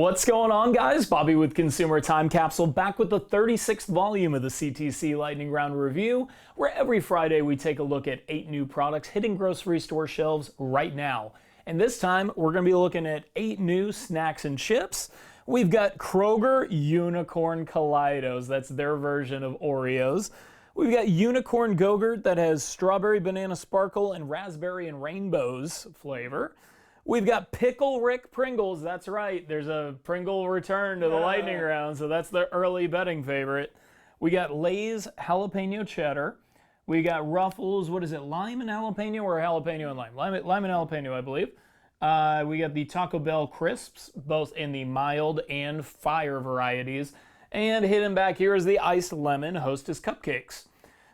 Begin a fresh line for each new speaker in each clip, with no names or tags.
What's going on, guys? Bobby with Consumer Time Capsule, back with the 36th volume of the CTC Lightning Round Review, where every Friday we take a look at 8 new products hitting grocery store shelves right now. And this time we're going to be looking at 8 new snacks and chips. We've got Kroger Unicorn Kaleidos, that's their version of Oreos. We've got Unicorn Gurt that has strawberry, banana sparkle, and raspberry and rainbows flavor. We've got Pickle Rick Pringles, that's right, there's a Pringle return to the lightning round, so that's the early betting favorite. We got Lay's Jalapeno Cheddar. We got Ruffles, what is it, lime and jalapeno or jalapeno and lime? Lime and jalapeno, I believe. We got the Taco Bell Crisps, both in the mild and fire varieties. And hidden back here is the iced lemon Hostess Cupcakes.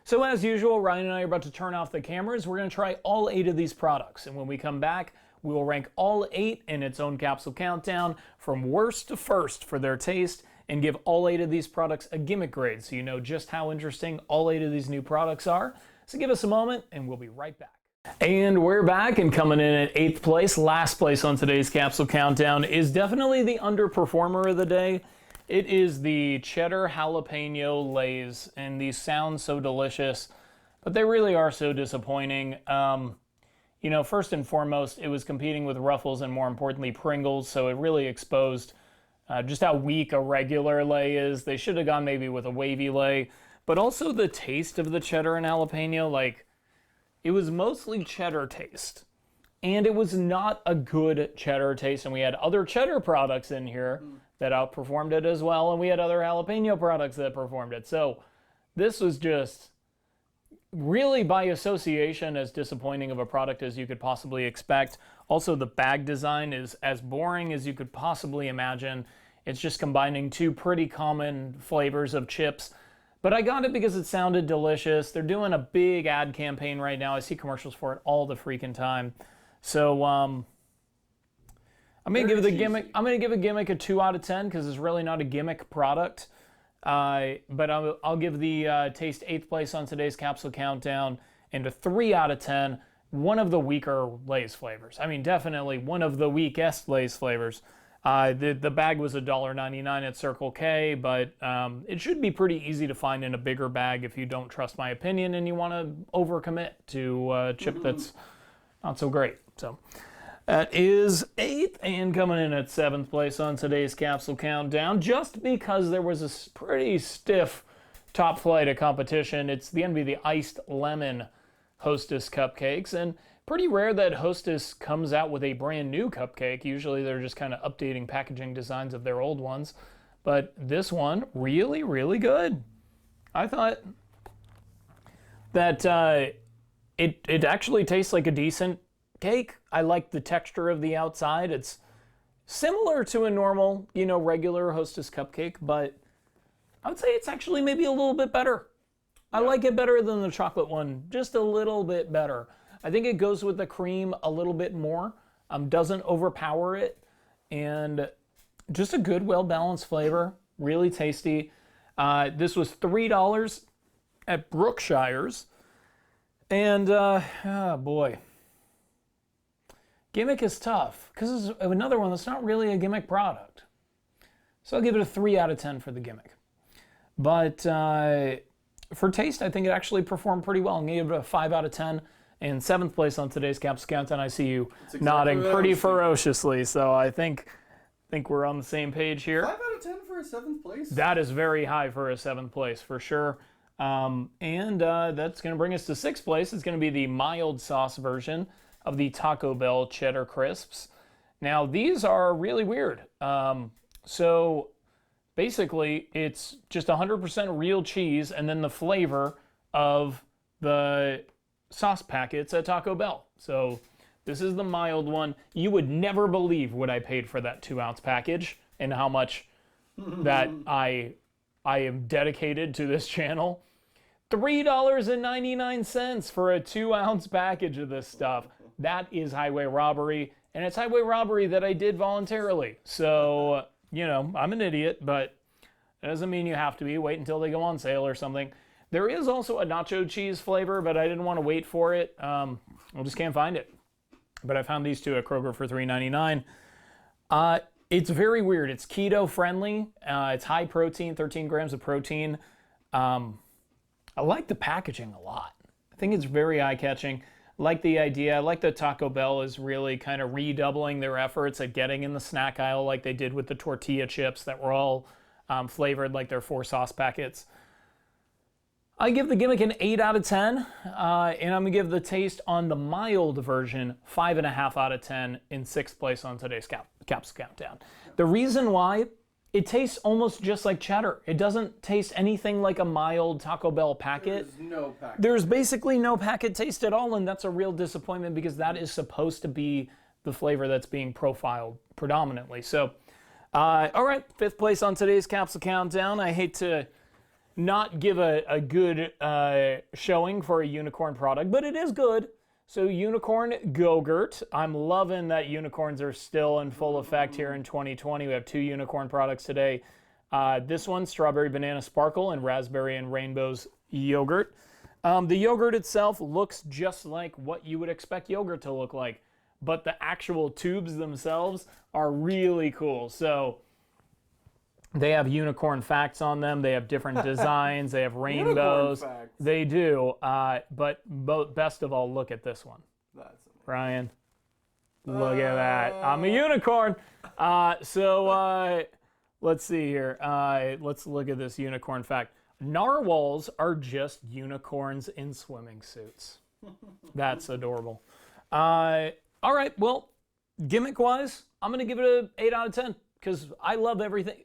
So as usual, Ryan and I are about to turn off the cameras. We're going to try all 8 of these products, and when we come back, we will rank all 8 in its own capsule countdown from worst to first for their taste and give all 8 of these products a gimmick grade so you know just how interesting all 8 of these new products are. So give us a moment and we'll be right back. And we're back, and coming in at 8th place, last place on today's capsule countdown, is definitely the underperformer of the day. It is the Cheddar Jalapeno Lay's, and these sound so delicious, but they really are so disappointing. You know, first and foremost, it was competing with Ruffles and more importantly Pringles, so it really exposed just how weak a regular lay is. They should have gone maybe with a wavy lay, but also the taste of the cheddar and jalapeno, like, it was mostly cheddar taste. And it was not a good cheddar taste, and we had other cheddar products in here that outperformed it as well, and we had other jalapeno products that performed it. So this was just really by association as disappointing of a product as you could possibly expect. Also, the bag design is as boring as you could possibly imagine. It's just combining 2 pretty common flavors of chips. But I got it because it sounded delicious. They're doing a big ad campaign right now. I see commercials for it all the freaking time. So I'm gonna give the gimmick. I'm gonna give a gimmick a 2 out of 10 because it's really not a gimmick product. But I'll give the taste 8th place on today's capsule countdown and a 3 out of 10. One of the weaker Lay's flavors. I mean, definitely one of the weakest Lay's flavors. The bag was $1.99 at Circle K, but it should be pretty easy to find in a bigger bag if you don't trust my opinion and you want to overcommit to a chip that's not so great. So that is 8th, and coming in at 7th place on today's capsule countdown, just because there was a pretty stiff top flight of competition. It's going to be the iced lemon Hostess Cupcakes, and pretty rare that Hostess comes out with a brand new cupcake. Usually they're just kind of updating packaging designs of their old ones, but this one, really, really good. I thought that it actually tastes like a decent cake. I like the texture of the outside. It's similar to a normal, regular Hostess cupcake, but I would say it's actually maybe a little bit better. I like it better than the chocolate one, just a little bit better. I think it goes with the cream a little bit more, doesn't overpower it, and just a good, well-balanced flavor, really tasty. This was $3 at Brookshire's, and oh boy. Gimmick is tough, because it's another one that's not really a gimmick product. So I'll give it a 3 out of 10 for the gimmick. But for taste, I think it actually performed pretty well. I'm going to give it a 5 out of 10. In 7th place on today's capsule countdown, I see you nodding pretty ferociously, so I think we're on the same page here.
5 out of 10 for a 7th place?
That is very high for a 7th place, for sure. And that's going to bring us to 6th place. It's going to be the mild sauce version of the Taco Bell Cheddar Crisps. Now, these are really weird. So basically, it's just 100% real cheese and then the flavor of the sauce packets at Taco Bell. So this is the mild one. You would never believe what I paid for that 2-ounce package and how much that I am dedicated to this channel. $3.99 for a 2-ounce package of this stuff. That is highway robbery, and it's highway robbery that I did voluntarily. So, I'm an idiot, but it doesn't mean you have to be. Wait until they go on sale or something. There is also a nacho cheese flavor, but I didn't want to wait for it. I just can't find it. But I found these two at Kroger for $3.99. It's very weird. It's keto friendly. It's high protein, 13 grams of protein. I like the packaging a lot. I think it's very eye-catching. I like the idea. I like that Taco Bell is really kind of redoubling their efforts at getting in the snack aisle like they did with the tortilla chips that were all flavored like their 4 sauce packets. I give the Gimmick an 8 out of 10, and I'm going to give the taste on the mild version 5.5 out of 10 in 6th place on today's Capsule Countdown. The reason why, it tastes almost just like cheddar. It doesn't taste anything like a mild Taco Bell packet.
There's no packet.
There's basically no packet taste at all, and that's a real disappointment because that is supposed to be the flavor that's being profiled predominantly. So, all right, 5th place on today's Capsule Countdown. I hate to not give a good showing for a unicorn product, but it is good. So Unicorn Gurt. I'm loving that unicorns are still in full effect here in 2020. We have 2 unicorn products today. This one, Strawberry Banana Sparkle and Raspberry and Rainbows Yogurt. The yogurt itself looks just like what you would expect yogurt to look like, but the actual tubes themselves are really cool. So they have unicorn facts on them. They have different designs. They have rainbows. They do. But best of all, look at this one.
That's amazing.
Ryan, look at that. I'm a unicorn. Let's see here. Let's look at this unicorn fact. Narwhals are just unicorns in swimming suits. That's adorable. All right, well, gimmick-wise, I'm going to give it an 8 out of 10 because I love everything.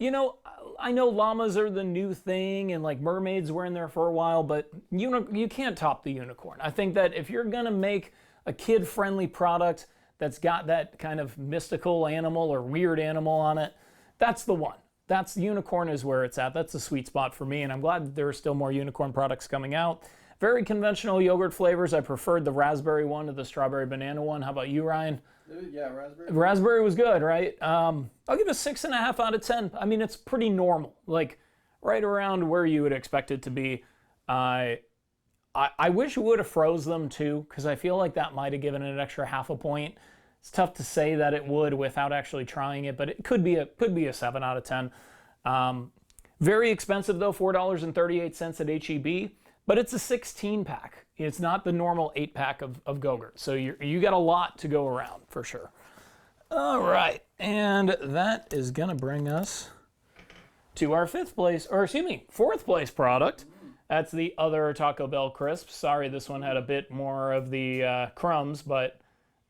You know, I know llamas are the new thing and like mermaids were in there for a while, but you can't top the unicorn. I think that if you're going to make a kid-friendly product that's got that kind of mystical animal or weird animal on it, that's the one. That's the unicorn is where it's at. That's the sweet spot for me, and I'm glad that there are still more unicorn products coming out. Very conventional yogurt flavors. I preferred the raspberry one to the strawberry banana one. How about you, Ryan?
Yeah, raspberry.
Raspberry was good, right? I'll give it a 6.5 out of 10. I mean, it's pretty normal, like right around where you would expect it to be. I wish we would have froze them too, because I feel like that might have given it an extra half a point. It's tough to say that it would without actually trying it, but it could be a 7 out of 10. Very expensive though, $4.38 at H-E-B, but it's a 16-pack. It's not the normal 8-pack of Go-Gurt, so you got a lot to go around for sure. All right, and that is gonna bring us to our 4th place product. That's the other Taco Bell crisp. Sorry, this one had a bit more of the crumbs, but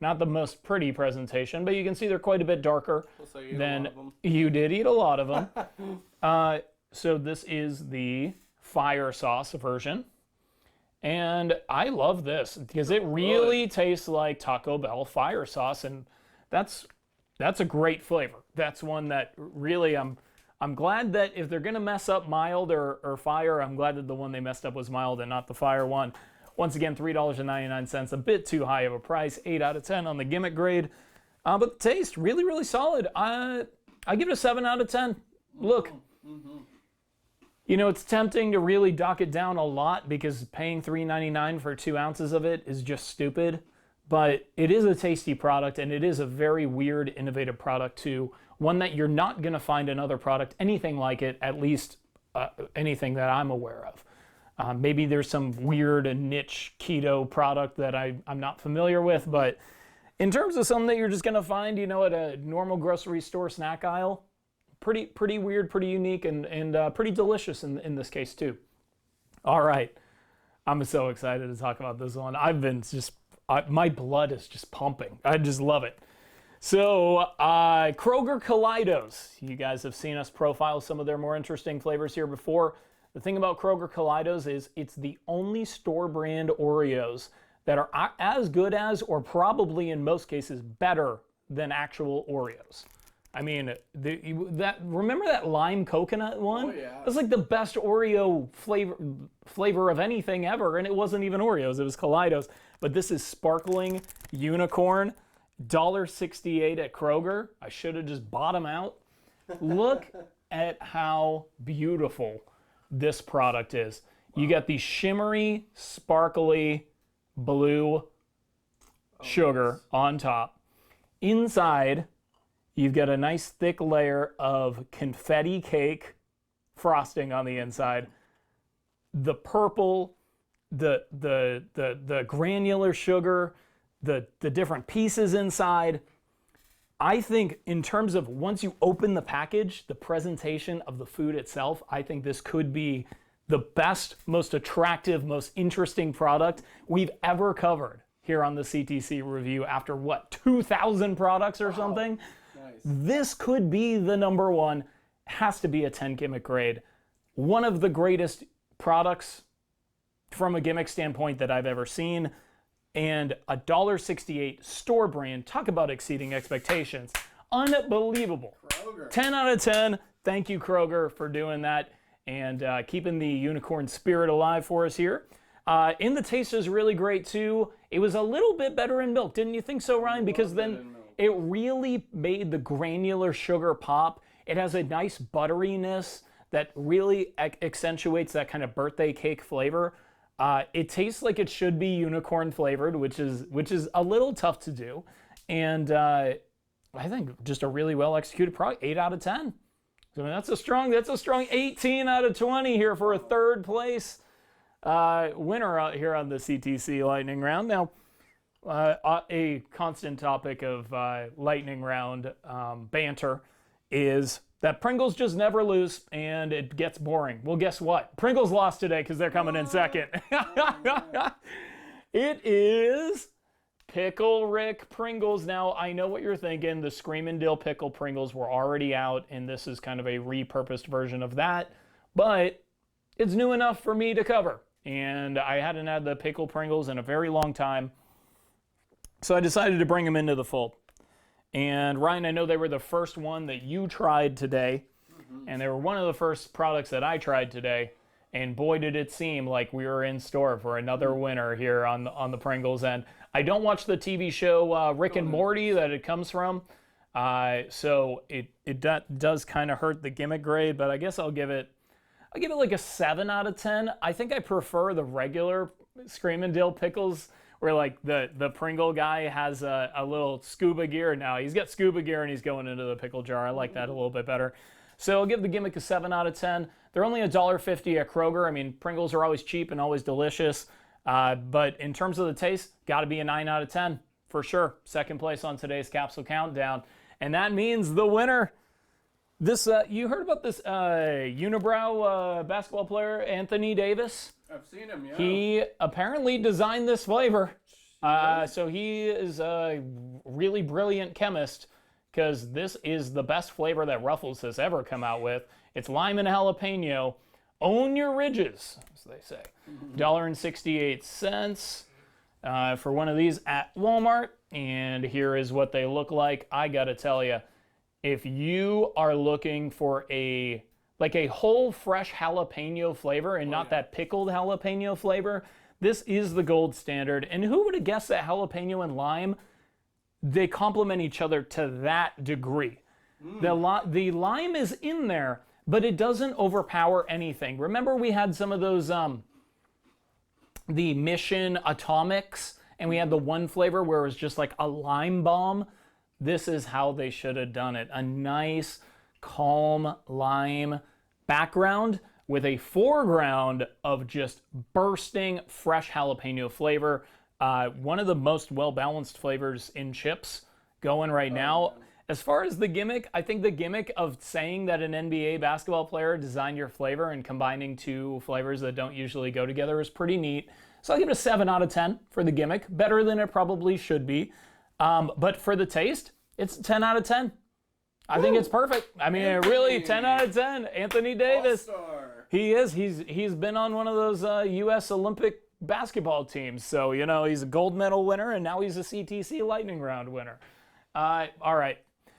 not the most pretty presentation. But you can see they're quite a bit darker than you did eat a lot of them. So this is the fire sauce version. And I love this because it really tastes like Taco Bell fire sauce, and that's a great flavor. That's one that really I'm glad that if they're gonna mess up mild or fire, I'm glad that the one they messed up was mild and not the fire one. Once again, $3.99, a bit too high of a price. 8 out of 10 on the Gimmick Grade, but the taste really, really solid. I give it a 7 out of 10. Look. You know, it's tempting to really dock it down a lot because paying $3.99 for 2 ounces of it is just stupid. But it is a tasty product, and it is a very weird, innovative product too. One that you're not going to find another product anything like it, at least anything that I'm aware of. Maybe there's some weird niche keto product that I'm not familiar with, but in terms of something that you're just going to find, you know, at a normal grocery store snack aisle, pretty weird, pretty unique, and pretty delicious in this case too. All right, I'm so excited to talk about this one. My blood is just pumping. I just love it. So Kroger Kaleidos. You guys have seen us profile some of their more interesting flavors here before. The thing about Kroger Kaleidos is it's the only store brand Oreos that are as good as, or probably in most cases better than actual Oreos. I mean, remember that lime coconut one?
Oh, yeah.
It was like the best Oreo flavor of anything ever, and it wasn't even Oreos, it was Kaleidos. But this is sparkling unicorn, $1.68 at Kroger. I should have just bought them out. Look at how beautiful this product is. Wow. You got the shimmery, sparkly blue sugar on top. Inside, You've got a nice thick layer of confetti cake frosting on the inside. The purple, the granular sugar, the different pieces inside. I think in terms of once you open the package, the presentation of the food itself, I think this could be the best, most attractive, most interesting product we've ever covered here on the CTC review after what, 2,000 products or something?
Nice.
This could be the number one, has to be a 10 Gimmick Grade. One of the greatest products from a gimmick standpoint that I've ever seen. And $1.68 store brand. Talk about exceeding expectations. Unbelievable.
Kroger.
10 out of 10. Thank you, Kroger, for doing that and keeping the unicorn spirit alive for us here. In the taste is really great too. It was a little bit better in milk. Didn't you think so, Ryan? Because then it really made the granular sugar pop. It has a nice butteriness that really accentuates that kind of birthday cake flavor. It tastes like it should be unicorn flavored, which is a little tough to do. And I think just a really well executed product, 8 out of 10. So I mean, that's a strong 18 out of 20 here for a third place winner out here on the CTC Lightning Round. Now, a constant topic of Lightning Round banter is that Pringles just never lose, and it gets boring. Well, guess what? Pringles lost today because they're coming in second. It is Pickle Rick Pringles. Now, I know what you're thinking. The Screamin' Dill Pickle Pringles were already out, and this is kind of a repurposed version of that. But it's new enough for me to cover, and I hadn't had the Pickle Pringles in a very long time. So I decided to bring them into the fold. And Ryan, I know they were the first one that you tried today, and they were one of the first products that I tried today. And boy, did it seem like we were in store for another winner here on the Pringles. And I don't watch the TV show Rick and Morty that it comes from, so it does kind of hurt the Gimmick Grade. But I guess I'll give it like a 7 out of 10. I think I prefer the regular Screamin' Dill Pickles, where like the Pringle guy has a little scuba gear. Now he's got scuba gear and he's going into the pickle jar. I like that a little bit better. So I'll give the Gimmick a 7 out of 10. They're only $1.50 at Kroger. I mean, Pringles are always cheap and always delicious. But in terms of the taste, got to be a 9 out of 10 for sure. Second place on today's Capsule Countdown. And that means the winner. This you heard about this unibrow basketball player, Anthony Davis?
I've seen him, yeah.
He apparently designed this flavor. So he is a really brilliant chemist, because this is the best flavor that Ruffles has ever come out with. It's lime and jalapeno. Own your ridges, as they say. $1.68 for one of these at Walmart. And here is what they look like. I gotta tell you, if you are looking for a whole fresh jalapeno flavor and not that pickled jalapeno flavor, this is the gold standard. And who would have guessed that jalapeno and lime, they complement each other to that degree. The lime is in there, but it doesn't overpower anything. Remember we had some of those, the Mission Atomics, and we had the one flavor where it was just like a lime bomb? This is how they should have done it. A nice, calm lime background with a foreground of just bursting fresh jalapeno flavor. One of the most well-balanced flavors in chips going right now. As far as the gimmick, I think the gimmick of saying that an NBA basketball player designed your flavor and combining two flavors that don't usually go together is pretty neat. So I'll give it a 7 out of 10 for the gimmick. Better than it probably should be. But for the taste, it's 10 out of 10. I think it's perfect. I mean, really, 10 out of 10. Anthony Davis.
All-star.
He is. He's been on one of those U.S. Olympic basketball teams. So, you know, he's a gold medal winner, and now he's a CTC Lightning Round winner. All right.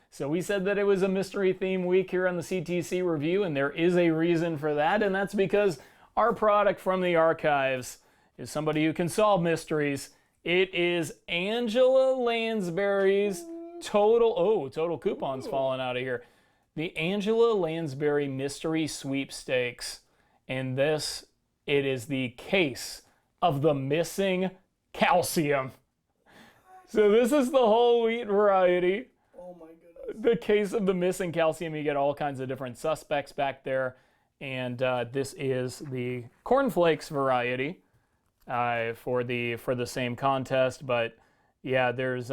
So we said that it was a mystery theme week here on the CTC review, and there is a reason for that, and that's because our product from the archives is somebody who can solve mysteries. It is Angela Lansbury's total coupons falling out of here. The Angela Lansbury Mystery Sweepstakes. And this, it is the case of the missing calcium. So this is the whole wheat variety.
Oh my goodness.
the case of the missing calcium, you get all kinds of different suspects back there. And this is the cornflakes variety for the same contest. But yeah, there's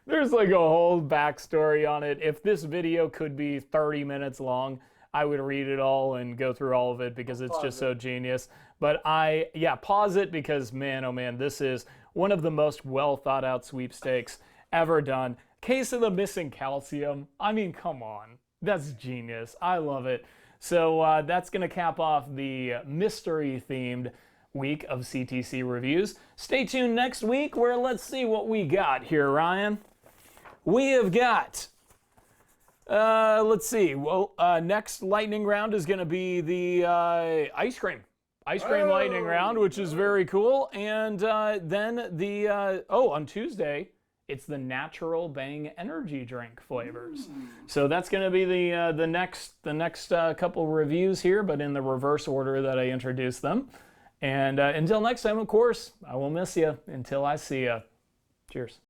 there's like a whole backstory on it. If this video could be 30 minutes long, I would read it all and go through all of it because it's just so genius. But pause it because man, oh man, this is one of the most well thought out sweepstakes ever done. Case of the missing calcium. I mean, come on. That's genius. I love it. So that's going to cap off the mystery-themed week of CTC reviews. Stay tuned next week where let's see what we got here, Ryan. We have got, let's see, well, next lightning round is going to be the ice cream lightning round, which is very cool. And then the, on Tuesday, it's the natural Bang energy drink flavors. So that's going to be the next couple reviews here, but in the reverse order that I introduced them. And until next time, of course, I will miss you until I see you. Cheers.